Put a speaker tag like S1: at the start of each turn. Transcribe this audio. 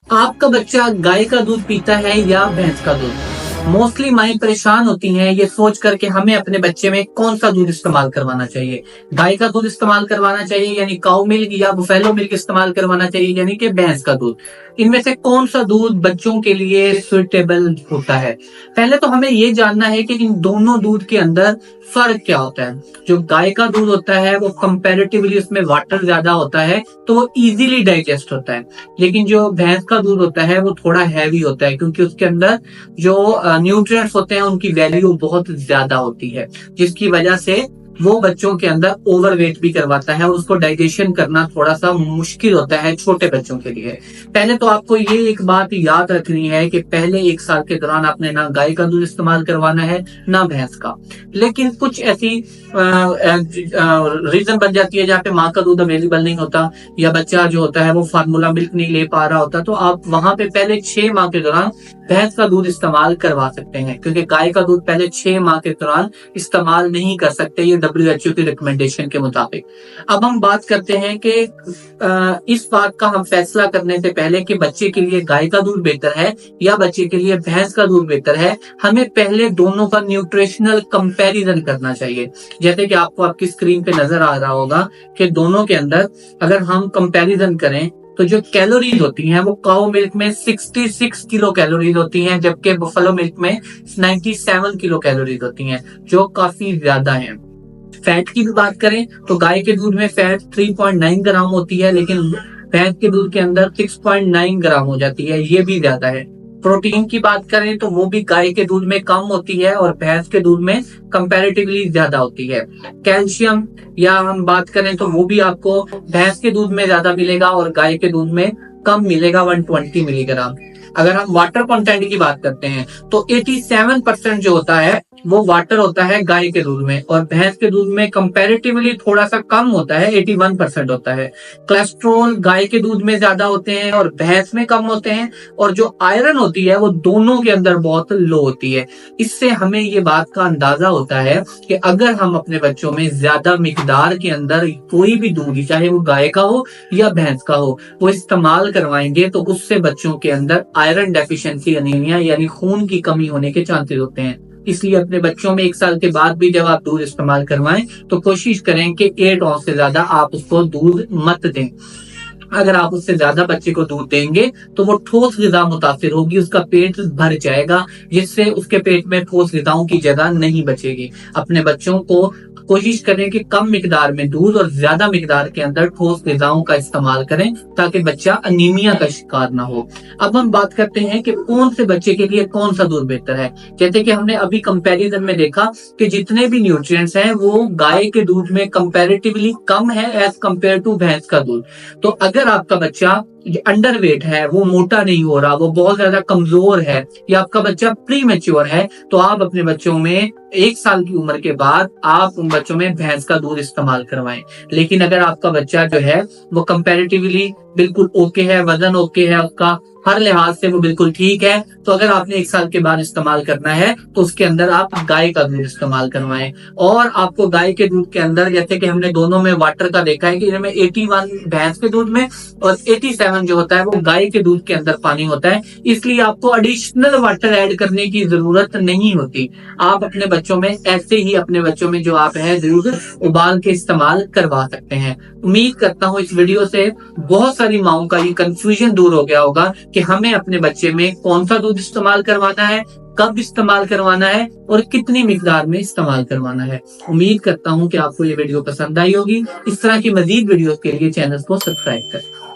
S1: आपका बच्चा गाय का दूध पीता है या भैंस का दूध? मोस्टली माएं परेशान होती हैं ये सोच कर के हमें अपने बच्चे में कौन सा दूध इस्तेमाल करवाना चाहिए। गाय का दूध इस्तेमाल करवाना चाहिए यानी काऊ मिल्क, या बुफेलो मिल्क इस्तेमाल करवाना चाहिए यानी कि भैंस का दूध। इनमें से कौन सा दूध बच्चों के लिए सुइटेबल होता है? पहले तो हमें ये जानना है कि इन दोनों दूध के अंदर फर्क क्या होता है। जो गाय का दूध होता है वो कंपैरेटिवली उसमें वाटर ज्यादा होता है, तो वो इजीली डाइजेस्ट होता है। लेकिन जो भैंस का दूध होता है वो थोड़ा हैवी होता है, क्योंकि उसके अंदर जो न्यूट्रिएंट्स होते हैं उनकी वैल्यू बहुत ज्यादा होती है, जिसकी वजह से वो बच्चों के अंदर ओवरवेट भी करवाता है और उसको डाइजेशन करना थोड़ा सा मुश्किल होता है छोटे बच्चों के लिए। पहले तो आपको ये एक बात याद रखनी है कि पहले 1 साल के दौरान आपने ना गाय का दूध इस्तेमाल करवाना है ना भैंस का। लेकिन कुछ ऐसी रीजन बन जाती है जहाँ पे माँ का दूध अवेलेबल नहीं होता, या बच्चा जो होता है वो फार्मूला मिल्क नहीं ले पा रहा होता, तो आप वहां पे पहले 6 माह के दौरान भैंस का दूध इस्तेमाल करवा सकते हैं, क्योंकि गाय का दूध पहले 6 माह के दौरान इस्तेमाल नहीं कर सकते, ये WHO की रिकमेंडेशन के मुताबिक। अब हम बात करते हैं कि इस बात का हम फैसला करने से पहले कि बच्चे के लिए गाय का दूध बेहतर है या बच्चे के लिए भैंस का दूध बेहतर है, हमें पहले दोनों का न्यूट्रिशनल कंपैरिजन करना चाहिए। जैसे कि आपको आपकी स्क्रीन पे नजर आ रहा होगा कि दोनों के अंदर अगर हम कंपैरिजन करें तो जो कैलोरीज होती हैं वो काऊ मिल्क में 66 किलो कैलोरीज होती हैं, जबकि बफेलो मिल्क में 97 किलो कैलोरीज होती हैं, जो काफी ज्यादा हैं। फैट की भी बात करें तो गाय के दूध में फैट 3.9 ग्राम होती है, लेकिन भैंस के दूध के अंदर 6.9 ग्राम हो जाती है, ये भी ज्यादा है। प्रोटीन की बात करें तो वो भी गाय के दूध में कम होती है और भैंस के दूध में कंपैरेटिवली ज्यादा होती है। कैल्शियम या हम बात करें तो वो भी आपको भैंस के दूध में ज्यादा मिलेगा और गाय के दूध में कम मिलेगा, 120 मिलीग्राम। अगर हम वाटर कंटेंट की बात करते हैं तो 87% जो होता है वो वाटर होता है गाय के दूध में, और भैंस के दूध में कंपैरेटिवली थोड़ा सा कम होता है, 81% होता है। कोलेस्ट्रॉल गाय के दूध में ज्यादा होते हैं और भैंस में कम होते हैं, और जो आयरन होती है वो दोनों के अंदर बहुत लो होती है। इससे हमें ये बात का अंदाजा होता है कि अगर हम अपने बच्चों में ज्यादा मिकदार के अंदर कोई भी दूध, चाहे वो गाय का हो या भैंस का हो, वो इस्तेमाल करवाएंगे तो उससे बच्चों के अंदर आयरन डेफिशिएंसी अनीमिया यानी खून की कमी होने के चांसेस होते हैं। इसलिए अपने बच्चों में 1 साल के बाद भी जब आप दूध इस्तेमाल करवाएं तो कोशिश करें कि 8 ऑunce से ज्यादा आप उसको दूध मत दें। अगर आप उससे ज्यादा बच्चे को दूध देंगे तो वो ठोस ग़िज़ा मुतासिर होगी, उसका पेट भर जाएगा, जिससे उसके पेट में ठोस ग़िज़ाओं की जगह नहीं बचेगी। अपने बच्चों को कोशिश करें कि कम मिकदार में दूध और ज्यादा मिकदार के अंदर ठोस ग़िज़ाओं का इस्तेमाल करें ताकि बच्चा अनीमिया का शिकार ना हो। अब हम बात करते हैं कि कौन से बच्चे के लिए कौन सा दूध बेहतर है। जैसे कि हमने अभी कंपैरिजन में देखा कि जितने भी न्यूट्रिएंट्स हैं वो गाय के दूध में कंपैरेटिवली कम है एज कंपेयर टू भैंस का दूध। तो अगर आपका बच्चा अंडरवेट है, वो मोटा नहीं हो रहा, वो बहुत ज्यादा कमजोर है, या आपका बच्चा प्री मैच्योर है, तो आप अपने बच्चों में 1 साल की उम्र के बाद आप उन बच्चों में भैंस का दूध इस्तेमाल करवाएं। लेकिन अगर आपका बच्चा जो है वो कंपैरेटिवली बिल्कुल ओके है, वजन ओके है, उसका हर लिहाज से वो बिल्कुल ठीक है, तो अगर आपने 1 साल के बाद इस्तेमाल करना है तो उसके अंदर आप गाय का दूध इस्तेमाल करवाएं। और आपको गाय के दूध के अंदर, जैसे कि हमने दोनों में वाटर का देखा है कि इनमें 81 भैंस के दूध में और 87 जो होता है वो गाय के दूध के अंदर पानी होता है, इसलिए आपको एडिशनल वाटर ऐड करने की जरूरत नहीं होती। आप अपने बच्चों में ऐसे ही अपने बच्चों में जो आप है दूध उबाल के इस्तेमाल करवा सकते हैं। उम्मीद करता हूँ इस वीडियो से बहुत सारी माओं का ये कंफ्यूजन दूर हो गया होगा कि हमें अपने बच्चे में कौन सा दूध इस्तेमाल करवाना है, कब इस्तेमाल करवाना है और कितनी मिकदार में इस्तेमाल करवाना है। उम्मीद करता हूँ कि आपको ये वीडियो पसंद आई होगी। इस तरह की मजीद वीडियो के लिए चैनल को सब्सक्राइब करें।